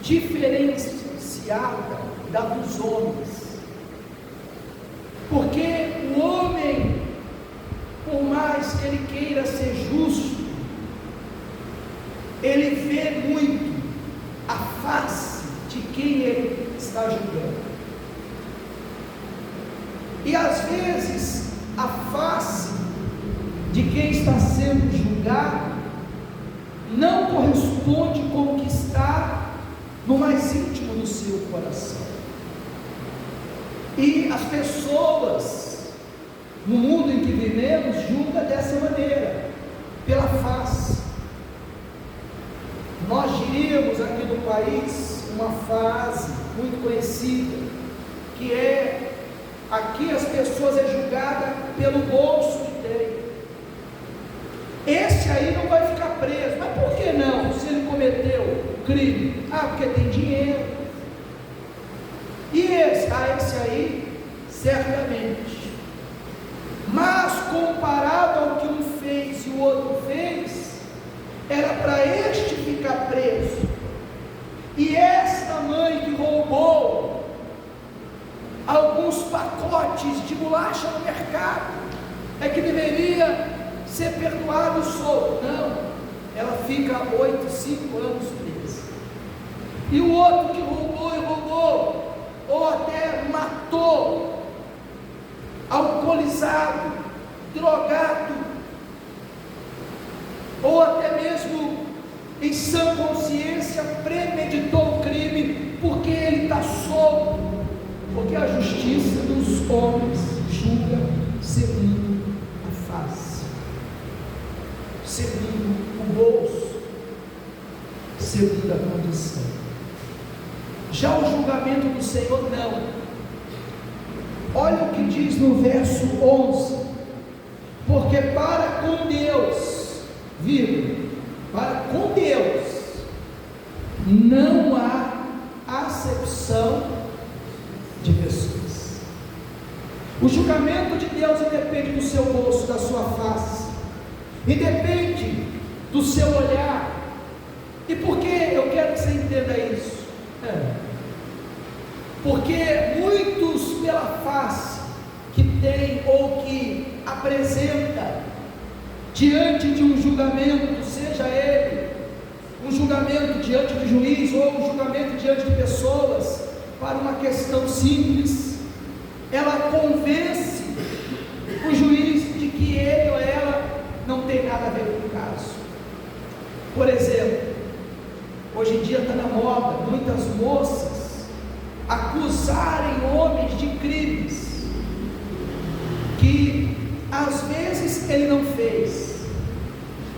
diferenciada da dos homens, porque o homem, por mais que ele queira ser justo, ele vê muito a face de quem ele está julgando, e às vezes a face de quem está sendo julgado não corresponde com o que está no mais íntimo do seu coração. E as pessoas no mundo em que vivemos julgam dessa maneira, pela face. Nós diríamos aqui no país uma frase muito conhecida, que é: aqui as pessoas é julgada pelo bolso que tem. Esse aí não vai ficar preso. Mas por que não? Se ele cometeu crime, porque tem dinheiro. E esse? Esse aí certamente comparado ao que um fez e o outro fez, era para este ficar preso. E esta mãe que roubou alguns pacotes de bolacha no mercado, é que deveria ser perdoado solto. Não, ela fica 5 anos presa. E o outro que roubou, ou até matou, alcoolizado, drogado, ou até mesmo em sã consciência premeditou o crime, porque ele está solto, porque a justiça dos homens julga segundo a face, segundo o bolso, segundo a condição. Já o julgamento do Senhor não. Olha o que diz no verso 11: porque para com Deus, para com Deus não há acepção de pessoas. O julgamento de Deus independe do seu rosto, da sua face, independe do seu olhar. E por que eu quero que você entenda isso? Porque muitos pela face que tem ou que apresenta diante de um julgamento, seja ele um julgamento diante de juiz ou um julgamento diante de pessoas, para uma questão simples, ela convence o juiz de que ele ou ela não tem nada a ver com o caso. Por exemplo, hoje em dia está na moda muitas moças acusarem homens de crimes que às vezes ele não fez,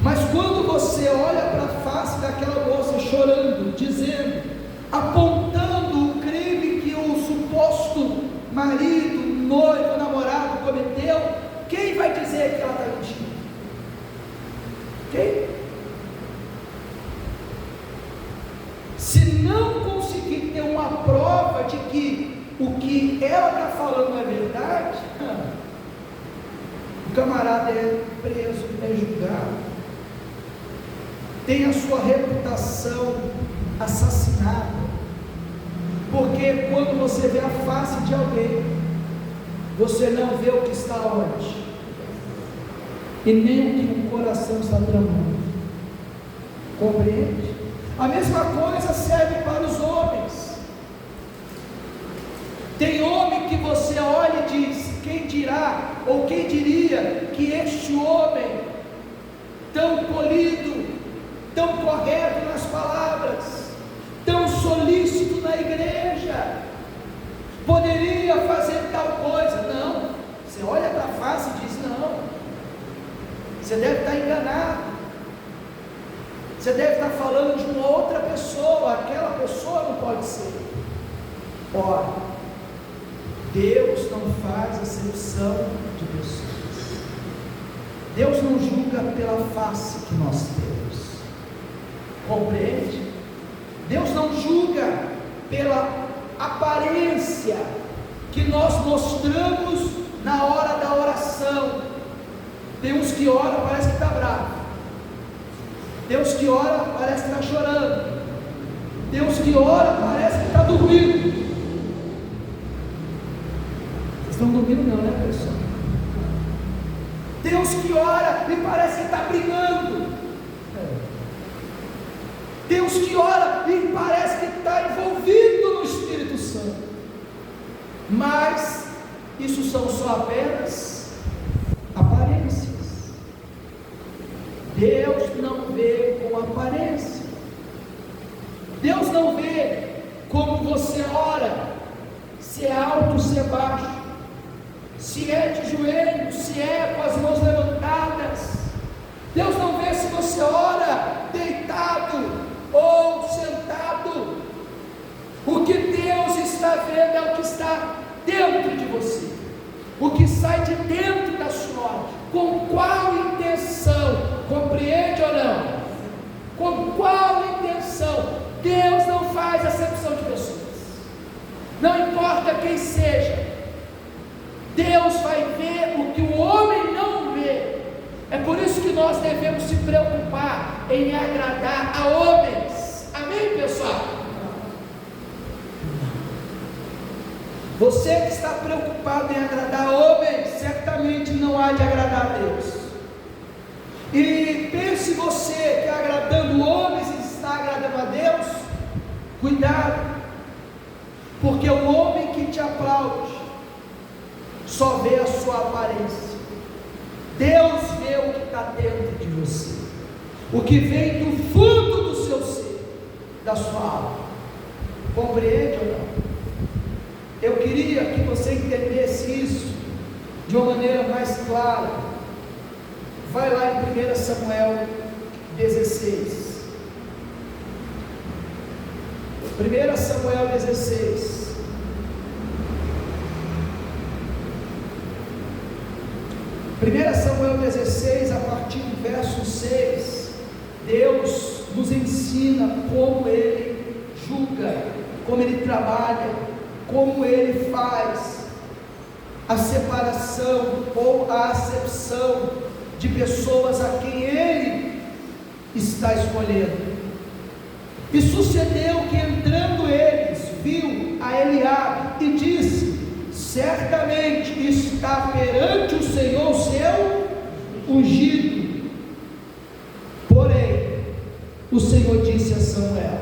mas quando você olha para a face daquela moça chorando, dizendo, apontando o crime que o suposto marido, noivo, namorado cometeu, quem vai dizer que ela está mentindo? Quem? Se não conseguir ter uma prova de que o que ela está falando é verdade, o camarada é preso, é julgado, tem a sua reputação assassinada, porque quando você vê a face de alguém, você não vê o que está onde, e nem o que o coração está tramando. Compreende? A mesma coisa serve para os homens. Tem homem que você olha e diz, quem dirá, ou quem diria que este homem, tão polido, tão correto nas palavras, tão solícito na igreja, poderia fazer tal coisa? Não. Você olha para a face e diz, não, você deve estar enganado, você deve estar falando de uma outra pessoa, aquela pessoa não pode ser. Ora, Deus não faz acepção de pessoas. Deus não julga pela face que nós temos. Compreende? Deus não julga pela aparência que nós mostramos na hora da oração. Tem uns que oram, parece que está bravo. Deus que ora, parece que está chorando. Deus que ora, parece que está dormindo. Vocês estão dormindo não, né, pessoal? Deus que ora e parece que está brigando. Deus que ora e parece que está envolvido no Espírito Santo. Mas isso são só apenas aparências. Deus não vê com aparência. Deus não vê como você ora, se é alto, se é baixo, se é de joelho, se é com as mãos levantadas. Deus não vê se você ora deitado ou sentado. O que Deus está vendo é o que está dentro de você, o que sai de dentro da sua alma. Com qual intenção? Compreende ou não? Com qual intenção? Deus não faz acepção de pessoas, não importa quem seja. Deus vai ver o que o homem não É por isso que nós devemos se preocupar em agradar a homens. Amém, pessoal? Você que está preocupado em agradar homens, certamente não há de agradar a Deus. E pense você que agradando homens está agradando a Deus. Cuidado, porque o homem que te aplaude só vê a sua aparência. Deus vê o que está dentro de você, o que vem do fundo do seu ser, da sua alma. Compreende ou não? Eu queria que você entendesse isso de uma maneira mais clara. Vai lá em 1 Samuel 16. 1 Samuel 16. 1 Samuel 16, a partir do verso 6, Deus nos ensina como Ele julga, como Ele trabalha, como Ele faz a separação ou a acepção de pessoas a quem Ele está escolhendo. E sucedeu que entrando eles, viu a Eliabe e disse: certamente está perante o Senhor o seu ungido. Porém, o Senhor disse a Samuel: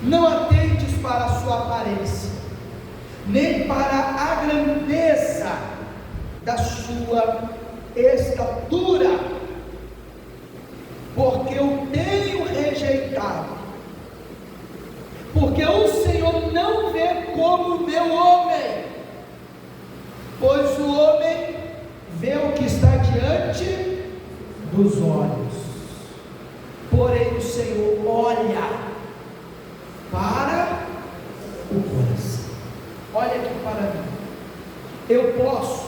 não atentes para a sua aparência, nem para a grandeza da sua estatura, porque eu tenho rejeitado, porque o Senhor não vê como o meu homem, pois o homem vê o que está diante dos olhos, porém o Senhor olha para o coração. Olha aqui para mim, eu posso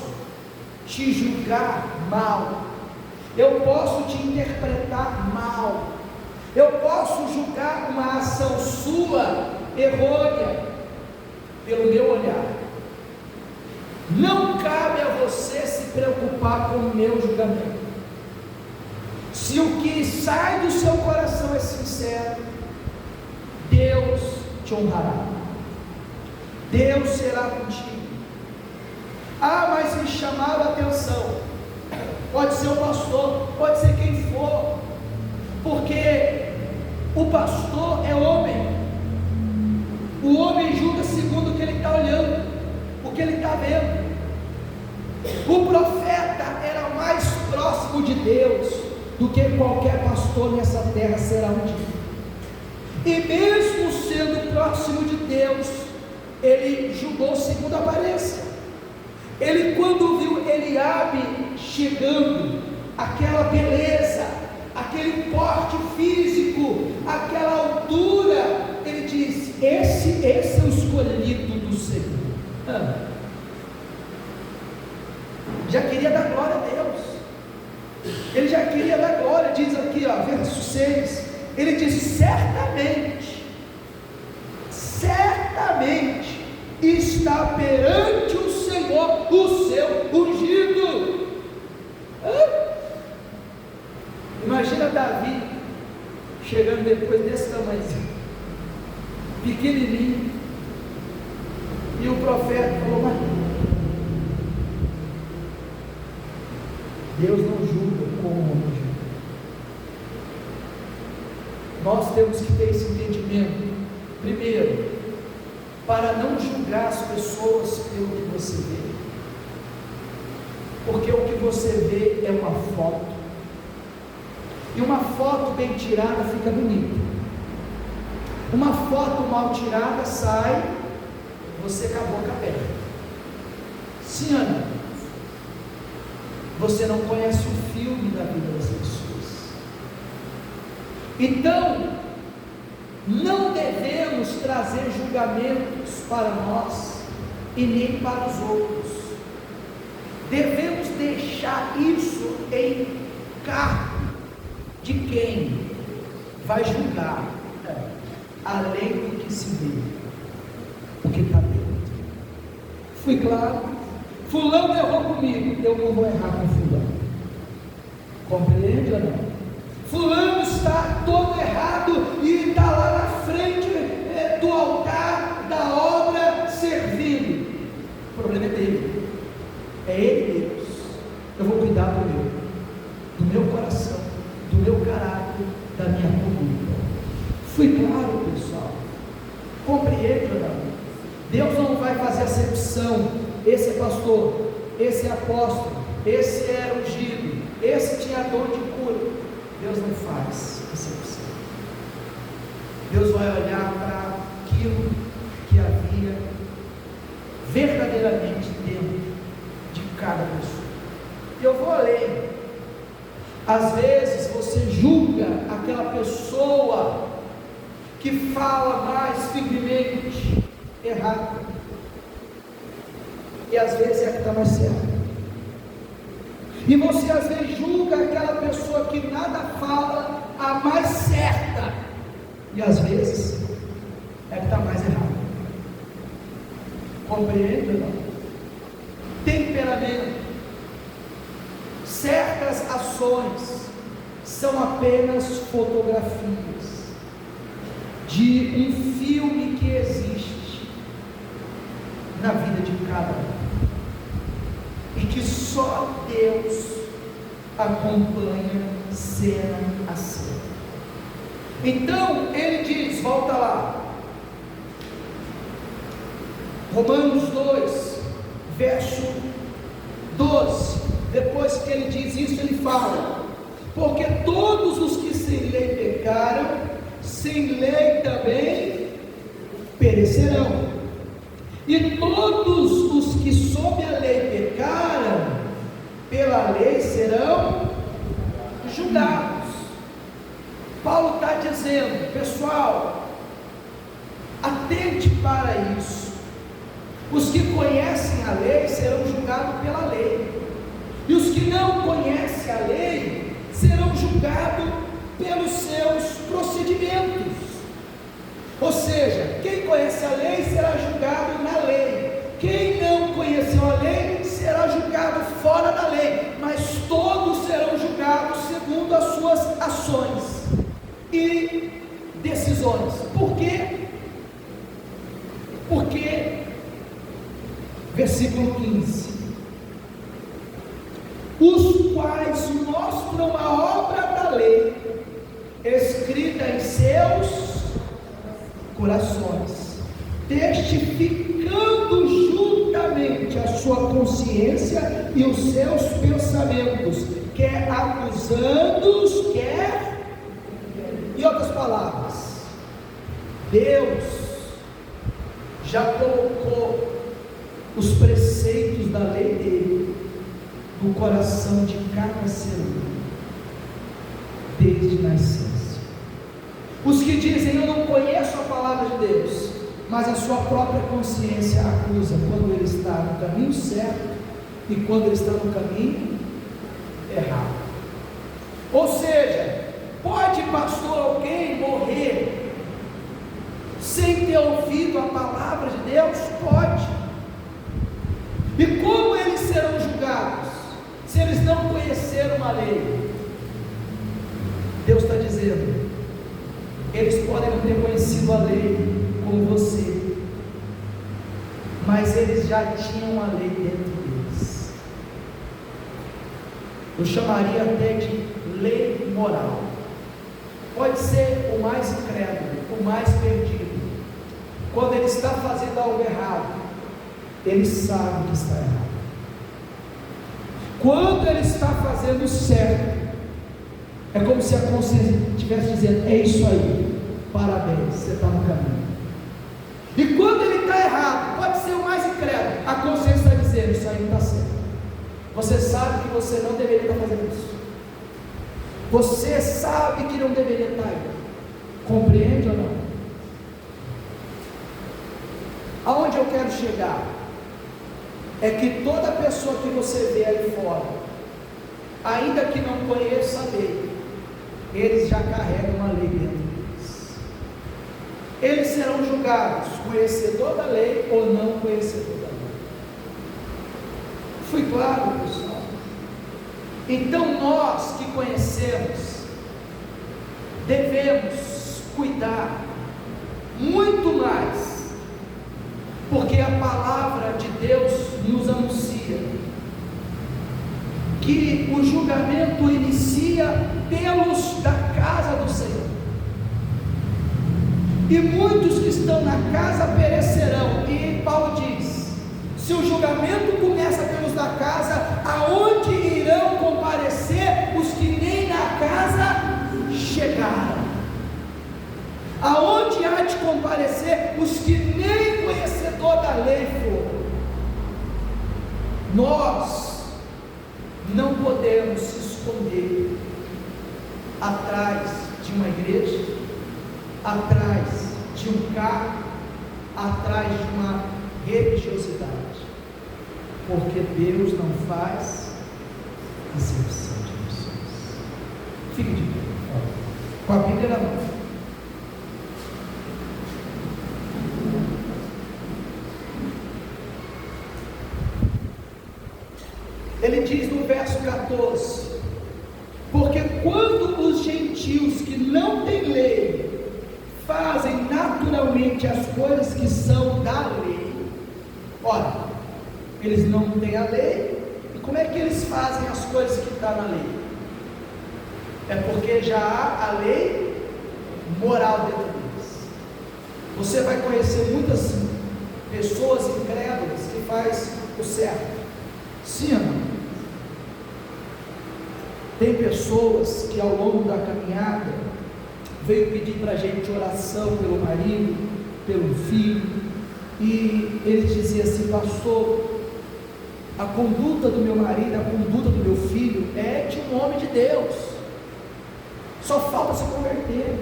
te julgar mal, eu posso te interpretar mal, eu posso julgar uma ação sua errônea pelo meu olhar. Não cabe a você se preocupar com o meu julgamento. Se o que sai do seu coração é sincero, Deus te honrará, Deus será contigo. Ah, mas me chamaram a atenção. Pode ser o pastor, pode ser quem for, porque o pastor é homem. O homem julga segundo o que ele está olhando, o que ele está vendo. O profeta era mais próximo de Deus do que qualquer pastor nessa terra será um dia. E mesmo sendo próximo de Deus, ele julgou segundo a aparência. Ele, quando viu Eliabe chegando, aquela beleza, aquele porte físico, aquela altura, ele disse: esse é o escolhido do Senhor. Já queria dar glória a Deus, ele já queria dar glória. Diz aqui, ó, verso 6, ele disse: certamente está perante o Senhor o seu ungido. Imagina Davi chegando depois desse tamanhozinho, pequenininho, e o profeta falou: mas Deus não julga como o homem julga. Nós temos que ter esse entendimento. Primeiro, para não julgar as pessoas pelo que você vê, porque o que você vê é uma foto, e uma foto bem tirada fica bonita, uma foto mal tirada sai, você com a boca aberta. Sim ou não? Você não conhece o filme da vida das pessoas. Então, não devemos trazer julgamentos para nós e nem para os outros. Devemos deixar isso em cargo de quem vai julgar, além do que se vê, o que está dentro. Fui claro? Fulano errou comigo, eu não vou errar com fulano. Compreende ou não? Fulano está todo errado e está lá na frente do altar da obra servindo. O problema é dele. É ele, Deus. Eu vou cuidar do meu coração, do meu caráter, da minha conduta. Fui claro, pessoal? Compreende ou não? Deus não vai fazer acepção. Esse é pastor, esse é apóstolo, esse é ungido, esse tinha dom de cura. Deus não faz acepção. Deus vai olhar para aquilo que havia verdadeiramente dentro de cada pessoa. Eu vou ler. Às vezes você julga aquela pessoa que fala mais firmemente errado, e às vezes é a que está mais certa. E você às vezes julga aquela pessoa que nada fala a mais certa, e às vezes é a que está mais errada. Compreende ou não? Temperamento. Certas ações são apenas fotografias de um filme que existe na vida de cada um, e que só Deus acompanha cena a cena. Então ele diz, volta lá, Romanos 2, verso 12. Depois que ele diz isso, ele fala: porque todos os que sem lei pecaram, sem lei também perecerão. E todos os que sob a lei pecaram, pela lei serão julgados. Paulo está dizendo, pessoal, atente para isso. Os que conhecem a lei serão julgados pela lei, e os que não conhecem a lei serão julgados pelos seus procedimentos. Ou seja, quem conhece a lei será julgado na lei, quem não conheceu a lei será julgado fora da lei, mas todos serão julgados segundo as suas ações e decisões. Por quê? Porque, versículo 15, os quais mostram a obra da lei escrita em seus corações, testificando juntamente a sua consciência e os seus pensamentos, quer acusando-os, quer, em outras palavras, Deus já colocou os preceitos da lei dele no coração de cada ser humano, desde nascença. Os que dizem, eu não conheço a palavra de Deus, mas a sua própria consciência acusa quando ele está no caminho certo e quando ele está no caminho errado. Ou seja, pode, pastor, alguém morrer sem ter ouvido a palavra de Deus? Pode. E como eles serão julgados se eles não conheceram a lei? Deus está dizendo, eles podem não ter conhecido a lei como você, mas eles já tinham a lei dentro deles. Eu chamaria até de lei moral. Pode ser o mais incrédulo, o mais perdido, quando ele está fazendo algo errado, ele sabe que está errado. Quando ele está fazendo certo, é como se a consciência estivesse dizendo, é isso aí, parabéns, você está no caminho. E quando ele está errado, pode ser o mais incrédulo, a consciência está dizendo, isso aí não está certo. Você sabe que você não deveria estar fazendo isso. Você sabe que não deveria estar aí. Compreende ou não? Aonde eu quero chegar? É que toda pessoa que você vê aí fora, ainda que não conheça a lei, eles já carregam a lei dentro deles. Eles serão julgados, conhecedor da lei ou não conhecedor da lei. Fui claro, pessoal? Então nós que conhecemos, devemos cuidar muito mais, porque a palavra de Deus nos anuncia que o julgamento inicia pelos da casa do Senhor, e muitos que estão na casa perecerão. E Paulo diz: se o julgamento começa pelos da casa, aonde irão comparecer os que nem na casa chegaram? Aonde há de comparecer os que nem conhecedor da lei foram? Nós não podemos se esconder atrás de uma igreja, atrás de um carro, atrás de uma religiosidade, porque Deus não faz acepção de pessoas. Fique de pé, com a Bíblia na mão. Ele diz no verso 14: porque quando os gentios que não têm lei fazem naturalmente as coisas que são da lei, ora, eles não têm a lei, e como é que eles fazem as coisas que estão na lei? É porque já há a lei moral dentro deles. Você vai conhecer muitas pessoas incrédulas que fazem o certo, sim ou não? Tem pessoas que ao longo da caminhada veio pedir para a gente oração pelo marido, pelo filho, e eles diziam assim: pastor, a conduta do meu marido, a conduta do meu filho é de um homem de Deus, só falta se converter,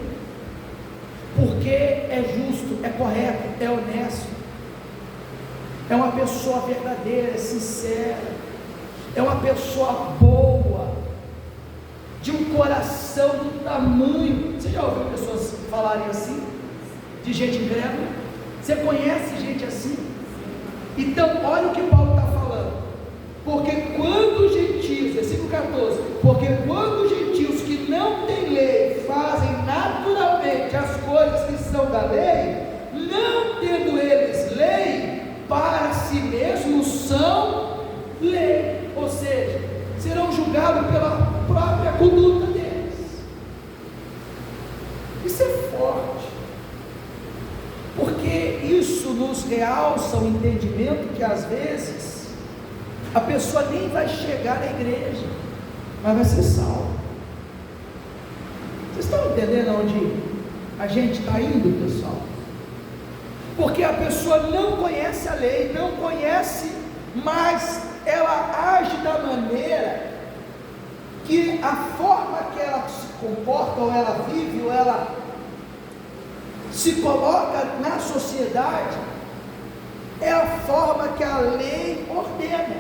porque é justo, é correto, é honesto, é uma pessoa verdadeira, é sincera, é uma pessoa boa, de um coração do tamanho. Você já ouviu pessoas falarem assim? De gente incrédula? Você conhece gente assim? Então, olha o que Paulo está falando. Porque quando os gentios, versículo 14: porque quando os gentios que não têm lei fazem naturalmente as coisas que são da lei, não tendo eles lei, para si mesmos são lei, ou seja, serão julgados pela própria conduta deles. Isso é forte, porque isso nos realça o entendimento que às vezes a pessoa nem vai chegar na igreja, mas vai ser salva. Vocês estão entendendo onde a gente está indo, pessoal? Porque a pessoa não conhece a lei, não conhece, mas ela age da maneira que a forma que ela se comporta, ou ela vive, ou ela se coloca na sociedade, é a forma que a lei ordena.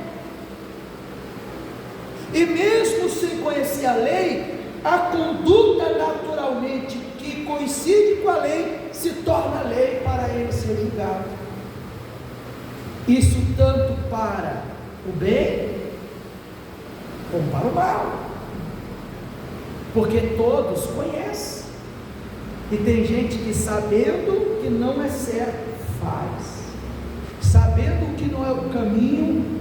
E mesmo sem conhecer a lei, a conduta naturalmente que coincide com a lei se torna lei para ele ser julgado. Isso tanto para o bem como para o mal, porque todos conhecem, e tem gente que sabendo que não é certo faz, sabendo que não é o caminho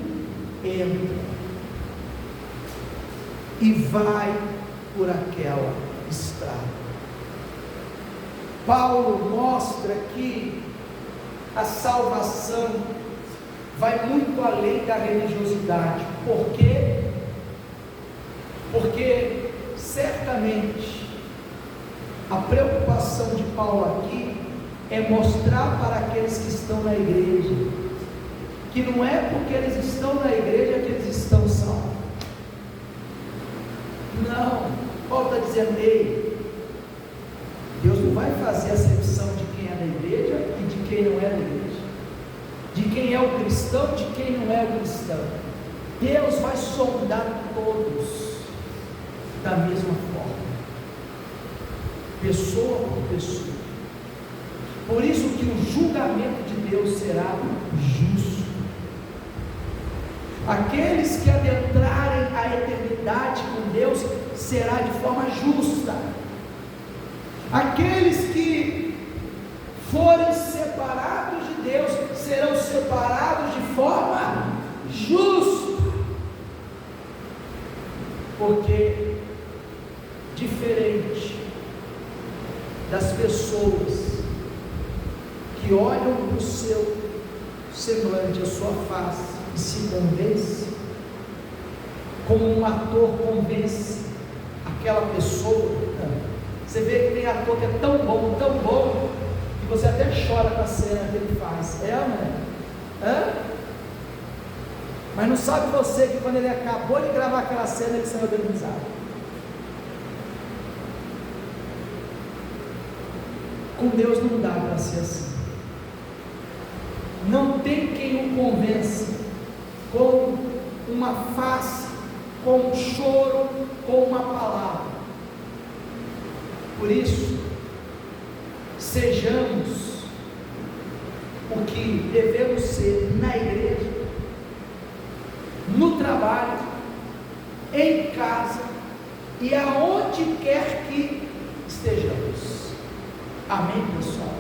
entra e vai por aquela estrada. Paulo mostra que a salvação vai muito além da religiosidade. Por quê? Porque certamente a preocupação de Paulo aqui é mostrar para aqueles que estão na igreja que não é porque eles estão na igreja que eles estão salvos. Não, Paulo está dizendo: ei, Deus não vai fazer acepção de quem é da igreja e de quem não é da igreja, de quem é o cristão e de quem não é o cristão. Deus vai sondar todos da mesma forma, pessoa por pessoa. Por isso que o julgamento de Deus será justo. Aqueles que adentrarem a eternidade fidelidade com Deus será de forma justa. Aqueles que forem separados de Deus serão separados de forma justa, porque diferente das pessoas que olham para o seu semblante, a sua face e se convencem, como um ator convence aquela pessoa. Você vê que tem ator que é tão bom, que você até chora com a cena que ele faz. É, né? Mas não sabe você que quando ele acabou de gravar aquela cena, ele saiu dando risada. Com Deus não dá para ser assim. Não tem quem o convença com uma face, com um choro, com uma palavra. Por isso, sejamos o que devemos ser na igreja, no trabalho, em casa e aonde quer que estejamos. Amém, pessoal?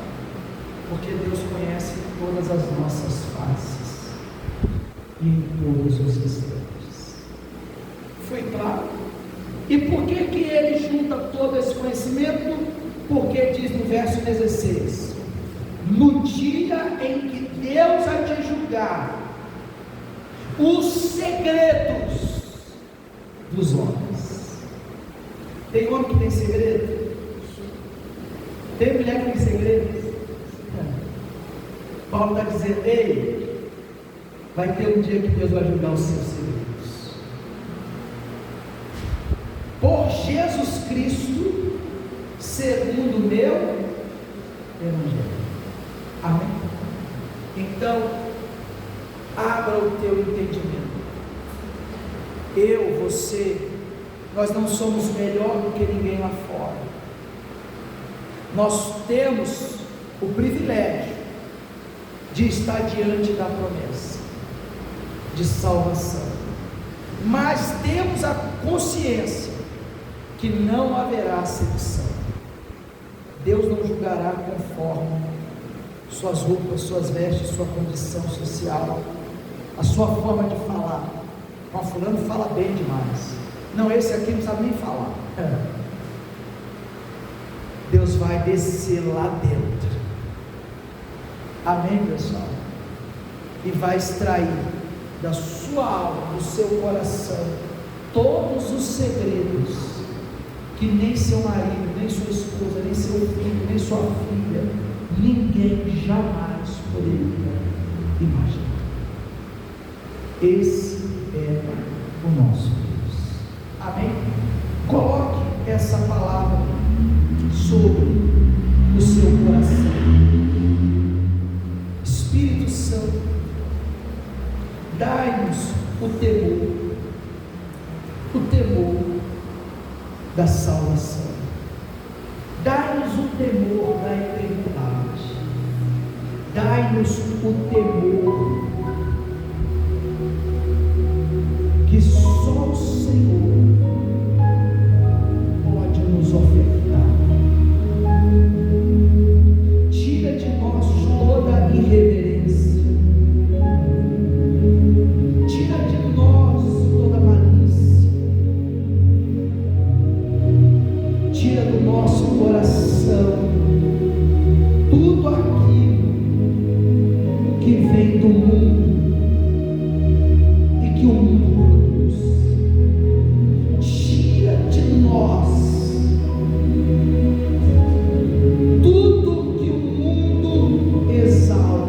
Porque Deus conhece todas as nossas faces e em todos os instantes. Foi claro? E por que ele junta todo esse conhecimento? Porque diz no verso 16: no dia em que Deus há de julgar os segredos dos homens. Tem homem que tem segredo? Tem mulher que tem segredos? Paulo está dizendo: ei, vai ter um dia que Deus vai julgar os seus segredos. Por Jesus Cristo, segundo o meu Evangelho. Amém? Então, abra o teu entendimento. Eu, você, nós não somos melhor do que ninguém lá fora. Nós temos o privilégio de estar diante da promessa de salvação, mas temos a consciência que não haverá acepção. Deus não julgará conforme suas roupas, suas vestes, sua condição social, a sua forma de falar. Fulano fala bem demais. Não, esse aqui não sabe nem falar. Deus vai descer lá dentro. Amém, pessoal? E vai extrair da sua alma, do seu coração, todos os segredos que nem seu marido, nem sua esposa, nem seu filho, nem sua filha, ninguém jamais poderia imaginar. Esse é o nosso Deus. Amém? Coloque essa palavra sobre o seu coração. Espírito Santo, dai-nos o temor da salvação, dai-nos o temor da eternidade, dai-nos o temor que só o Senhor pode nos ofertar. Tira de nós toda irreverência, tira de nós toda malícia, tira do nosso coração tudo aquilo que vem do mundo e que o mundo produz. Tira de nós tudo que o mundo exalta,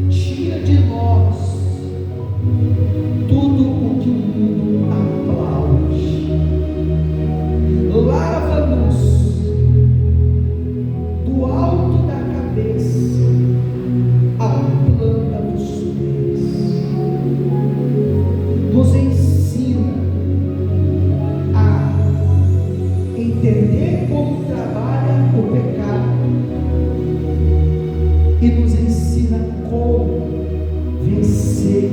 tira de nós tudo o que o mundo aplaude. Lava-nos do alto da cabeça à planta dos pés. Nos ensina a entender como trabalha o pecado e nos ensina como vencer